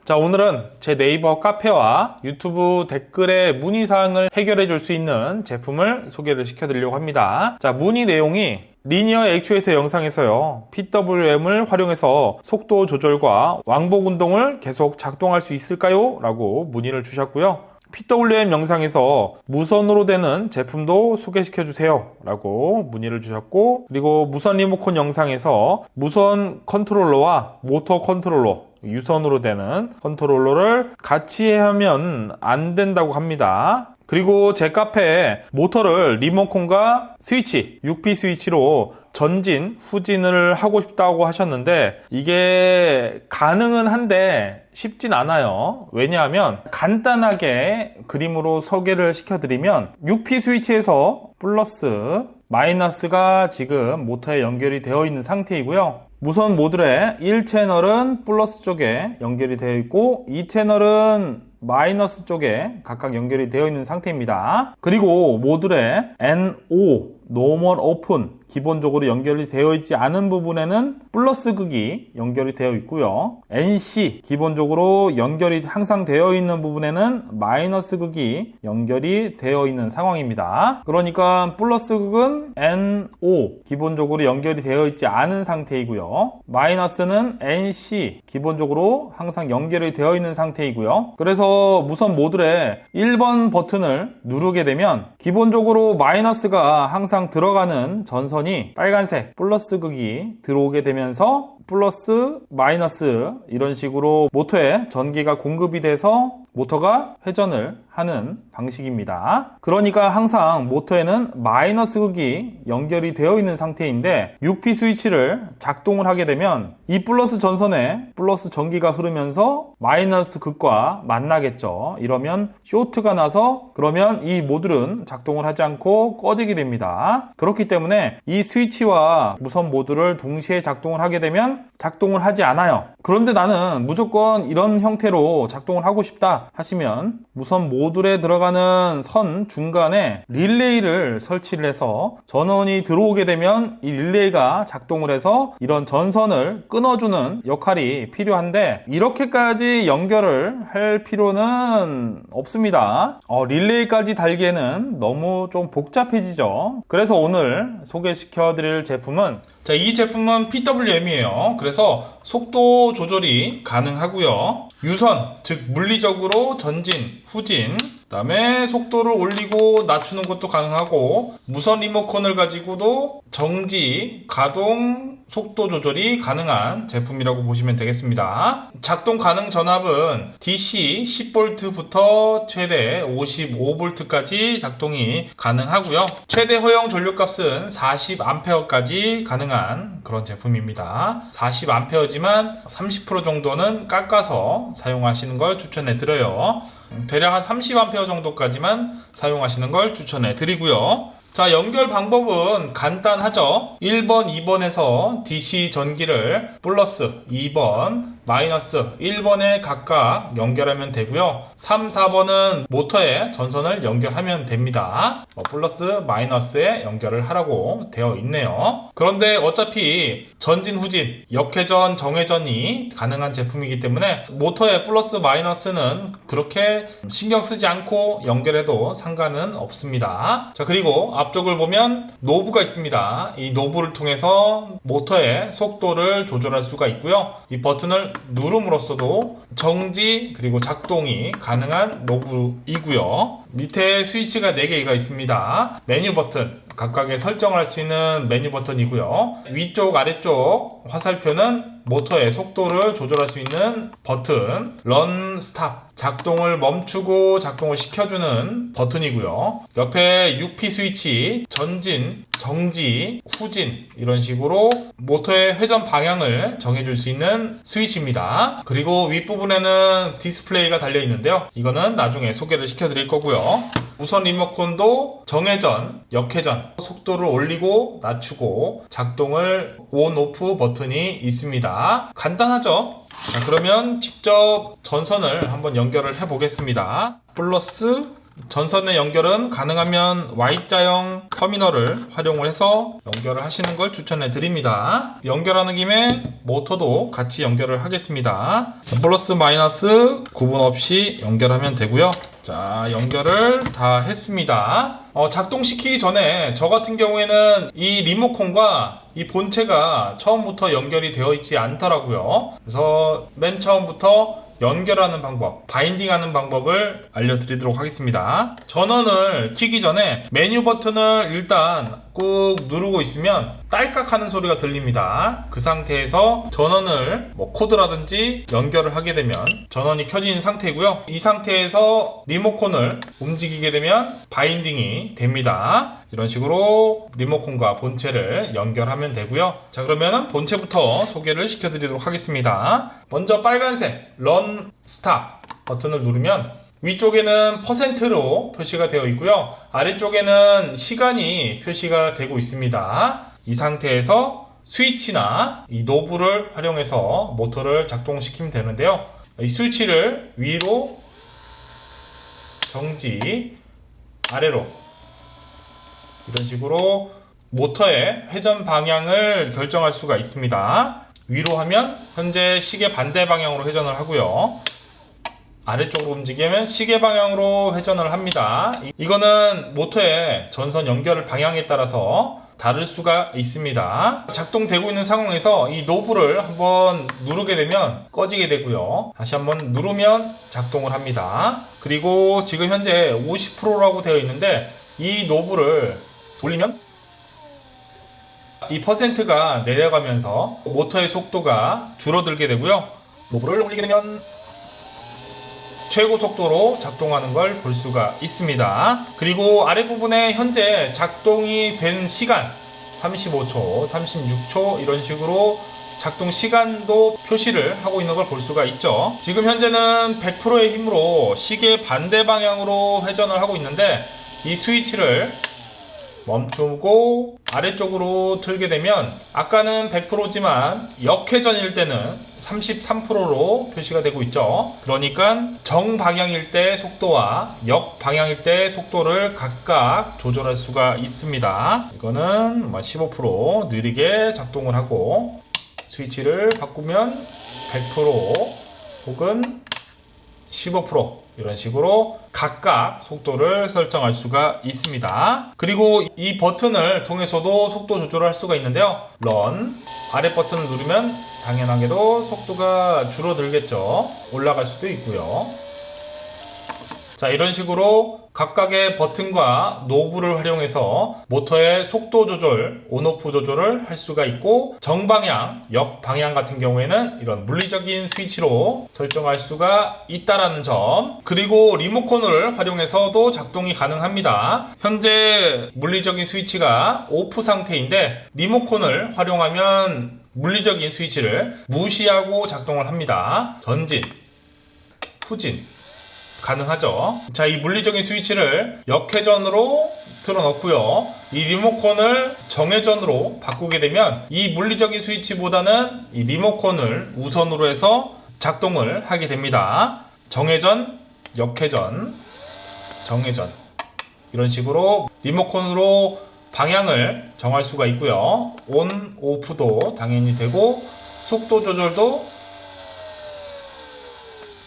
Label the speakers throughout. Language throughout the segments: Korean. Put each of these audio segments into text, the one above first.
Speaker 1: 자, 오늘은 제 네이버 카페와 유튜브 댓글의 문의사항을 해결해 줄 수 있는 제품을 소개를 시켜드리려고 합니다. 자, 문의 내용이 리니어 액추에이터 영상에서요, PWM을 활용해서 속도 조절과 왕복 운동을 계속 작동할 수 있을까요? 라고 문의를 주셨고요. PWM 영상에서 무선으로 되는 제품도 소개시켜 주세요 라고 문의를 주셨고, 그리고 무선 리모컨 영상에서 무선 컨트롤러와 모터 컨트롤러, 유선으로 되는 컨트롤러를 같이 하면 안 된다고 합니다. 그리고 제 카페에 모터를 리모컨과 스위치, 6P 스위치로 전진, 후진을 하고 싶다고 하셨는데, 이게 가능은 한데 쉽진 않아요. 왜냐하면 간단하게 그림으로 소개를 시켜드리면, 6P 스위치에서 플러스, 마이너스가 지금 모터에 연결이 되어 있는 상태이고요. 무선 모듈의 1채널은 플러스 쪽에 연결이 되어 있고 2채널은 마이너스 쪽에 각각 연결이 되어 있는 상태입니다. 그리고 모듈의 NO, 노멀 오픈, 기본적으로 연결이 되어 있지 않은 부분에는 플러스 극이 연결이 되어 있고요. NC, 기본적으로 연결이 항상 되어 있는 부분에는 마이너스 극이 연결이 되어 있는 상황입니다. 그러니까 플러스 극은 NO, 기본적으로 연결이 되어 있지 않은 상태이고요. 마이너스는 NC, 기본적으로 항상 연결이 되어 있는 상태이고요. 그래서 무선 모듈의 1번 버튼을 누르게 되면 기본적으로 마이너스가 항상 들어가는 전선이 빨간색 플러스 극이 들어오게 되면서 플러스 마이너스 이런 식으로 모터에 전기가 공급이 돼서 모터가 회전을 하는 방식입니다. 그러니까 항상 모터에는 마이너스 극이 연결이 되어 있는 상태인데 6P 스위치를 작동을 하게 되면 이 플러스 전선에 플러스 전기가 흐르면서 마이너스 극과 만나겠죠. 이러면 쇼트가 나서 그러면 이 모듈은 작동을 하지 않고 꺼지게 됩니다. 그렇기 때문에 이 스위치와 무선 모듈을 동시에 작동을 하게 되면 작동을 하지 않아요. 그런데 나는 무조건 이런 형태로 작동을 하고 싶다 하시면 무선 모듈에 들어가는 선 중간에 릴레이를 설치를 해서 전원이 들어오게 되면 이 릴레이가 작동을 해서 이런 전선을 끊어주는 역할이 필요한데, 이렇게까지 연결을 할 필요는 없습니다. 릴레이까지 달기에는 너무 좀 복잡해지죠. 그래서 오늘 소개시켜 드릴 제품은, 자, 이 제품은 PWM이에요. 그래서 속도 조절이 가능하고요. 유선, 즉 물리적으로 전진, 후진, 그 다음에 속도를 올리고 낮추는 것도 가능하고, 무선 리모컨을 가지고도 정지, 가동, 속도 조절이 가능한 제품이라고 보시면 되겠습니다. 작동 가능 전압은 DC 10V부터 최대 55V까지 작동이 가능하고요. 최대 허용 전류값은 40A까지 가능한 그런 제품입니다. 40A지만 30% 정도는 깎아서 사용하시는 걸 추천해 드려요. 대략 한 30A 정도까지만 사용하시는 걸 추천해 드리고요. 자, 연결 방법은 간단하죠. 1번, 2번에서 DC 전기를 플러스 2번, 마이너스 1번에 각각 연결하면 되고요. 3, 4번은 모터에 전선을 연결하면 됩니다. 플러스, 마이너스에 연결을 하라고 되어 있네요. 그런데 어차피 전진, 후진, 역회전, 정회전이 가능한 제품이기 때문에 모터의 플러스, 마이너스는 그렇게 신경 쓰지 않고 연결해도 상관은 없습니다. 자, 그리고 앞쪽을 보면 노브가 있습니다. 이 노브를 통해서 모터의 속도를 조절할 수가 있고요. 이 버튼을 누름으로써도 정지 그리고 작동이 가능한 노브이고요. 밑에 스위치가 4개가 있습니다. 메뉴 버튼, 각각의 설정할 수 있는 메뉴 버튼이고요. 위쪽 아래쪽 화살표는 모터의 속도를 조절할 수 있는 버튼, 런, 스탑, 작동을 멈추고 작동을 시켜주는 버튼이고요. 옆에 6P 스위치, 전진, 정지, 후진 이런 식으로 모터의 회전 방향을 정해줄 수 있는 스위치입니다. 그리고 윗부분에는 디스플레이가 달려 있는데요. 이거는 나중에 소개를 시켜드릴 거고요. 무선 리모컨도 정회전, 역회전, 속도를 올리고 낮추고 작동을 온, 오프 버튼이 있습니다. 간단하죠? 자, 그러면 직접 전선을 한번 연결을 해 보겠습니다. 플러스, 전선의 연결은 가능하면 Y자형 터미널을 활용을 해서 연결을 하시는 걸 추천해 드립니다. 연결하는 김에 모터도 같이 연결을 하겠습니다. 플러스 마이너스 구분 없이 연결하면 되고요. 자, 연결을 다 했습니다. 작동시키기 전에 저 같은 경우에는 이 리모컨과 이 본체가 처음부터 연결이 되어 있지 않더라고요. 그래서 맨 처음부터 연결하는 방법, 바인딩하는 방법을 알려드리도록 하겠습니다. 전원을 켜기 전에 메뉴 버튼을 일단 꾹 누르고 있으면 딸깍 하는 소리가 들립니다. 그 상태에서 전원을 코드라든지 연결을 하게 되면 전원이 켜진 상태고요. 이 상태에서 리모컨을 움직이게 되면 바인딩이 됩니다. 이런 식으로 리모컨과 본체를 연결하면 되고요. 자, 그러면 본체부터 소개를 시켜드리도록 하겠습니다. 먼저 빨간색 런 스탑 버튼을 누르면 위쪽에는 %로 표시가 되어 있고요. 아래쪽에는 시간이 표시가 되고 있습니다. 이 상태에서 스위치나 이 노브를 활용해서 모터를 작동시키면 되는데요. 이 스위치를 위로 정지, 아래로 이런 식으로 모터의 회전 방향을 결정할 수가 있습니다. 위로 하면 현재 시계 반대 방향으로 회전을 하고요. 아래쪽으로 움직이면 시계 방향으로 회전을 합니다. 이거는 모터의 전선 연결 방향에 따라서 다를 수가 있습니다. 작동되고 있는 상황에서 이 노브를 한번 누르게 되면 꺼지게 되고요. 다시 한번 누르면 작동을 합니다. 그리고 지금 현재 50%라고 되어 있는데 이 노브를 돌리면 이 %가 내려가면서 모터의 속도가 줄어들게 되고요. 노브를 올리게 되면 최고 속도로 작동하는 걸 볼 수가 있습니다. 그리고 아랫부분에 현재 작동이 된 시간 35초, 36초 이런 식으로 작동 시간도 표시를 하고 있는 걸 볼 수가 있죠. 지금 현재는 100%의 힘으로 시계 반대 방향으로 회전을 하고 있는데 이 스위치를 멈추고 아래쪽으로 틀게 되면 아까는 100%지만 역회전일 때는 33%로 표시가 되고 있죠. 그러니까 정방향일 때 속도와 역방향일 때 속도를 각각 조절할 수가 있습니다. 이거는 15% 느리게 작동을 하고 스위치를 바꾸면 100% 혹은 15% 이런 식으로 각각 속도를 설정할 수가 있습니다. 그리고 이 버튼을 통해서도 속도 조절을 할 수가 있는데요. 런 아래 버튼을 누르면 당연하게도 속도가 줄어들겠죠. 올라갈 수도 있고요. 자, 이런 식으로 각각의 버튼과 노브를 활용해서 모터의 속도 조절, 온오프 조절을 할 수가 있고 정방향, 역방향 같은 경우에는 이런 물리적인 스위치로 설정할 수가 있다는 점. 그리고 리모컨을 활용해서도 작동이 가능합니다. 현재 물리적인 스위치가 오프 상태인데 리모컨을 활용하면 물리적인 스위치를 무시하고 작동을 합니다. 전진, 후진 가능하죠. 자, 이 물리적인 스위치를 역회전으로 틀어놓고요. 이 리모컨을 정회전으로 바꾸게 되면 이 물리적인 스위치보다는 이 리모컨을 우선으로 해서 작동을 하게 됩니다. 정회전, 역회전, 정회전 이런 식으로 리모컨으로 방향을 정할 수가 있고요. 온, 오프도 당연히 되고 속도 조절도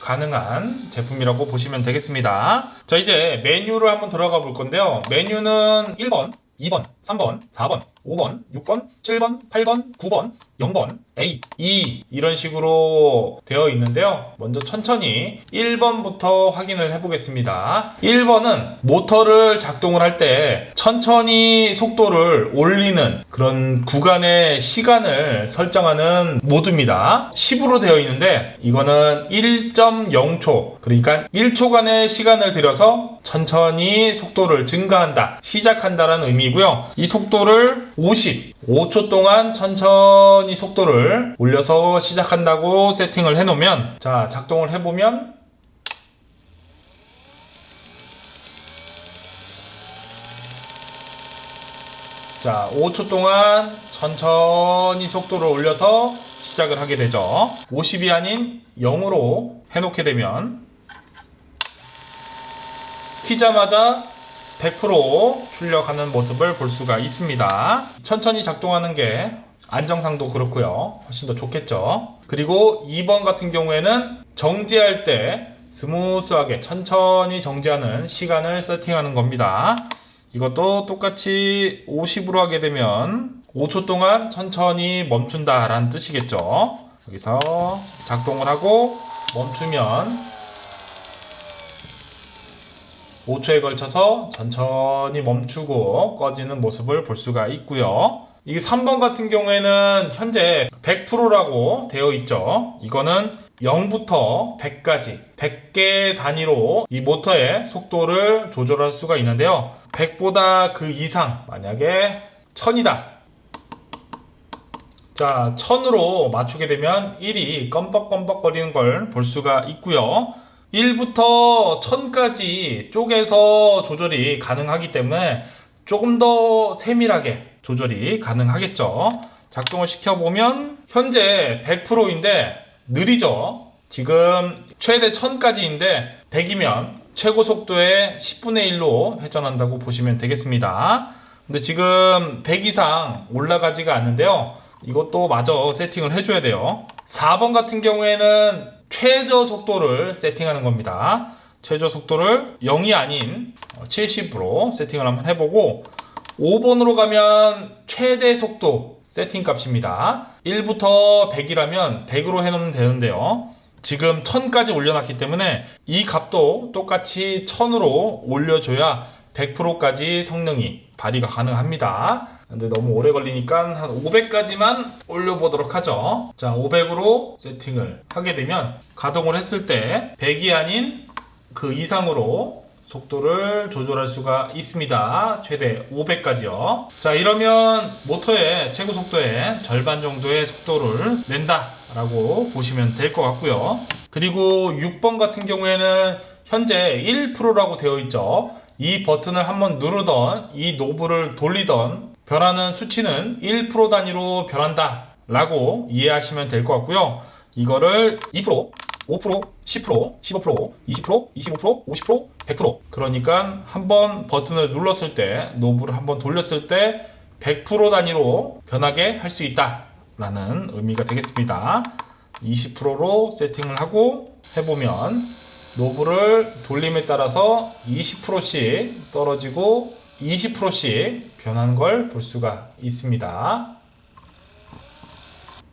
Speaker 1: 가능한 제품이라고 보시면 되겠습니다. 자, 이제 메뉴를 한번 들어가 볼 건데요. 메뉴는 1번, 2번, 3번, 4번, 5번, 6번, 7번, 8번, 9번, 0번, A, E 이런 식으로 되어 있는데요. 먼저 천천히 1번부터 확인을 해보겠습니다. 1번은 모터를 작동을 할 때 천천히 속도를 올리는 그런 구간의 시간을 설정하는 모드입니다. 10으로 되어 있는데 이거는 1.0초 그러니까 1초간의 시간을 들여서 천천히 속도를 증가한다, 시작한다라는 의미고요. 이 속도를 5초 동안 천천히 속도를 올려서 시작한다고 세팅을 해놓으면 자, 작동을 해보면 자, 5초 동안 천천히 속도를 올려서 시작을 하게 되죠. 50이 아닌 0으로 해놓게 되면 키자마자 100% 출력하는 모습을 볼 수가 있습니다. 천천히 작동하는 게 안정상도 그렇고요. 훨씬 더 좋겠죠. 그리고 2번 같은 경우에는 정지할 때 스무스하게 천천히 정지하는 시간을 세팅하는 겁니다. 이것도 똑같이 50으로 하게 되면 5초 동안 천천히 멈춘다 라는 뜻이겠죠. 여기서 작동을 하고 멈추면 5초에 걸쳐서 천천히 멈추고 꺼지는 모습을 볼 수가 있고요. 이게 3번 같은 경우에는 현재 100%라고 되어 있죠. 이거는 0부터 100까지 100개 단위로 이 모터의 속도를 조절할 수가 있는데요. 100보다 그 이상, 만약에 1000이다. 자, 1000으로 맞추게 되면 1이 껌뻑껌뻑 거리는 걸 볼 수가 있고요. 1부터 1000까지 쪼개서 조절이 가능하기 때문에 조금 더 세밀하게 조절이 가능하겠죠. 작동을 시켜보면 현재 100%인데 느리죠. 지금 최대 1000까지인데 100이면 최고 속도의 10분의 1로 회전한다고 보시면 되겠습니다. 근데 지금 100 이상 올라가지가 않는데요. 이것도 마저 세팅을 해줘야 돼요. 4번 같은 경우에는 최저 속도를 세팅하는 겁니다. 최저 속도를 0이 아닌 70으로 세팅을 한번 해보고 5번으로 가면 최대 속도 세팅 값입니다. 1부터 100이라면 100으로 해놓으면 되는데요. 지금 1000까지 올려놨기 때문에 이 값도 똑같이 1000으로 올려줘야 100%까지 성능이 발휘가 가능합니다. 근데 너무 오래 걸리니까 한 500까지만 올려보도록 하죠. 자, 500으로 세팅을 하게 되면 가동을 했을 때 100이 아닌 그 이상으로 속도를 조절할 수가 있습니다. 최대 500까지요. 자, 이러면 모터의 최고 속도의 절반 정도의 속도를 낸다 라고 보시면 될 것 같고요. 그리고 6번 같은 경우에는 현재 1%라고 되어 있죠. 이 버튼을 한번 누르던 이 노브를 돌리던 변하는 수치는 1% 단위로 변한다 라고 이해하시면 될 것 같고요. 이거를 2%, 5%, 10%, 15%, 20%, 25%, 50%, 100%. 그러니까 한번 버튼을 눌렀을 때, 노브를 한번 돌렸을 때 100% 단위로 변하게 할 수 있다 라는 의미가 되겠습니다. 20%로 세팅을 하고 해보면 노브를 돌림에 따라서 20%씩 떨어지고 20%씩 변하는 걸 볼 수가 있습니다.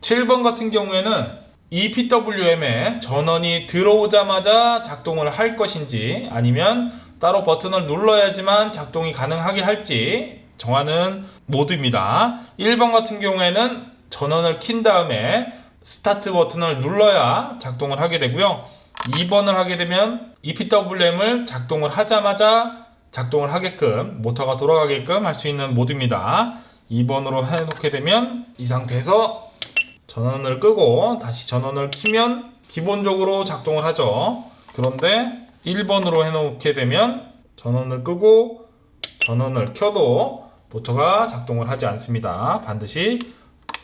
Speaker 1: 7번 같은 경우에는 이 PWM에 전원이 들어오자마자 작동을 할 것인지 아니면 따로 버튼을 눌러야지만 작동이 가능하게 할지 정하는 모드입니다. 1번 같은 경우에는 전원을 킨 다음에 스타트 버튼을 눌러야 작동을 하게 되고요. 2번을 하게 되면 EPWM을 작동을 하자마자 작동을 하게끔, 모터가 돌아가게끔 할 수 있는 모드입니다. 2번으로 해놓게 되면 이 상태에서 전원을 끄고 다시 전원을 키면 기본적으로 작동을 하죠. 그런데 1번으로 해놓게 되면 전원을 끄고 전원을 켜도 모터가 작동을 하지 않습니다. 반드시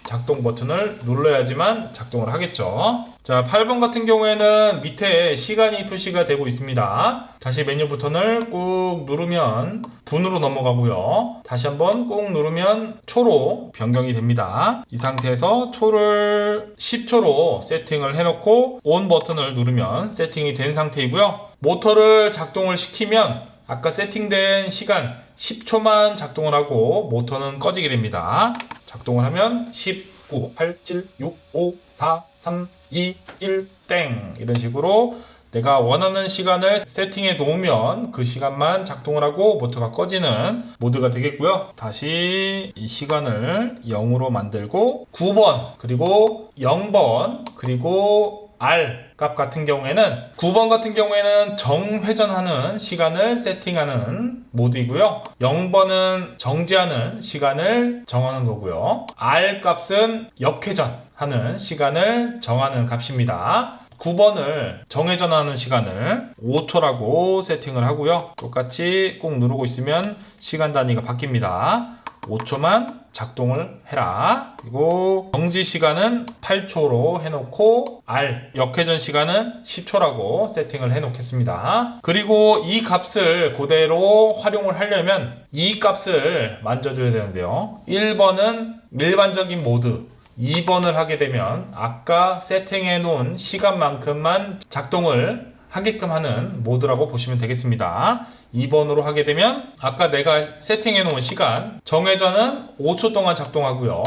Speaker 1: 작동 버튼을 눌러야지만 작동을 하겠죠. 자, 8번 같은 경우에는 밑에 시간이 표시가 되고 있습니다. 다시 메뉴 버튼을 꾹 누르면 분으로 넘어가고요. 다시 한번 꾹 누르면 초로 변경이 됩니다. 이 상태에서 초를 10초로 세팅을 해놓고 ON 버튼을 누르면 세팅이 된 상태이고요. 모터를 작동을 시키면 아까 세팅된 시간 10초만 작동을 하고 모터는 꺼지게 됩니다. 작동을 하면 10, 9, 8, 7, 6, 5, 4, 3, 2, 1, 땡 이런 식으로 내가 원하는 시간을 세팅해 놓으면 그 시간만 작동을 하고 모터가 꺼지는 모드가 되겠고요. 다시 이 시간을 0으로 만들고 9번 그리고 0번 그리고 R 값 같은 경우에는 9번 같은 경우에는 정회전하는 시간을 세팅하는 모드이고요. 0번은 정지하는 시간을 정하는 거고요. R 값은 역회전하는 시간을 정하는 값입니다. 9번을 정회전하는 시간을 5초라고 세팅을 하고요. 똑같이 꾹 누르고 있으면 시간 단위가 바뀝니다. 5초만 작동을 해라. 그리고 정지 시간은 8초로 해놓고 R 역회전 시간은 10초라고 세팅을 해놓겠습니다. 그리고 이 값을 그대로 활용을 하려면 이 값을 만져줘야 되는데요. 1번은 일반적인 모드, 2번을 하게 되면 아까 세팅해 놓은 시간만큼만 작동을 하게끔 하는 모드라고 보시면 되겠습니다. 2번으로 하게 되면 아까 내가 세팅해 놓은 시간 정회전은 5초 동안 작동하고요.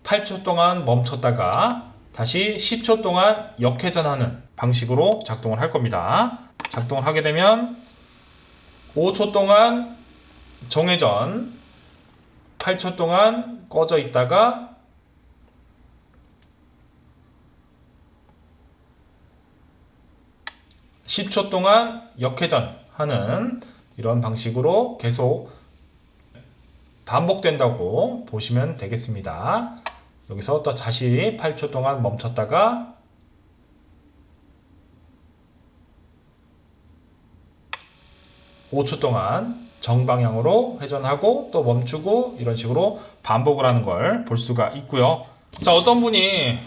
Speaker 1: 8초 동안 멈췄다가 다시 10초 동안 역회전하는 방식으로 작동을 할 겁니다. 작동을 하게 되면 5초 동안 정회전, 8초 동안 꺼져 있다가 10초 동안 역회전하는 이런 방식으로 계속 반복된다고 보시면 되겠습니다. 여기서 또 다시 8초 동안 멈췄다가 5초 동안 정방향으로 회전하고 또 멈추고 이런 식으로 반복을 하는 걸 볼 수가 있고요. 자, 어떤 분이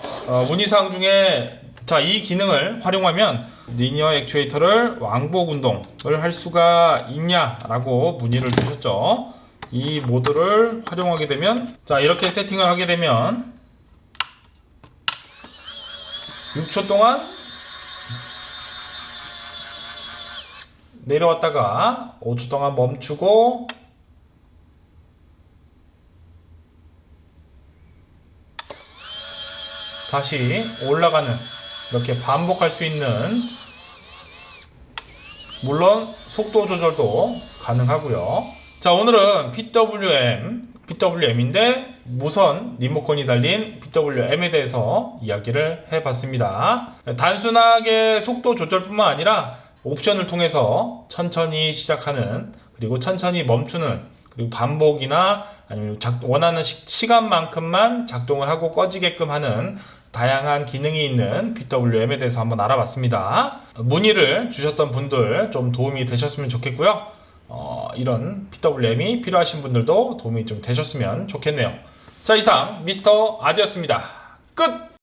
Speaker 1: 문의사항 중에 자, 이 기능을 활용하면 리니어 액추에이터를 왕복 운동을 할 수가 있냐라고 문의를 주셨죠. 이 모드를 활용하게 되면 자, 이렇게 세팅을 하게 되면 6초 동안 내려왔다가 5초 동안 멈추고 다시 올라가는 이렇게 반복할 수 있는, 물론 속도 조절도 가능하고요. 자, 오늘은 PWM인데 무선 리모컨이 달린 PWM에 대해서 이야기를 해봤습니다. 단순하게 속도 조절뿐만 아니라 옵션을 통해서 천천히 시작하는, 그리고 천천히 멈추는, 그리고 반복이나 아니면 원하는 시간만큼만 작동을 하고 꺼지게끔 하는 다양한 기능이 있는 PWM에 대해서 한번 알아봤습니다. 문의를 주셨던 분들 좀 도움이 되셨으면 좋겠고요. 이런 PWM이 필요하신 분들도 도움이 좀 되셨으면 좋겠네요. 자, 이상 미스터 아지였습니다. 끝!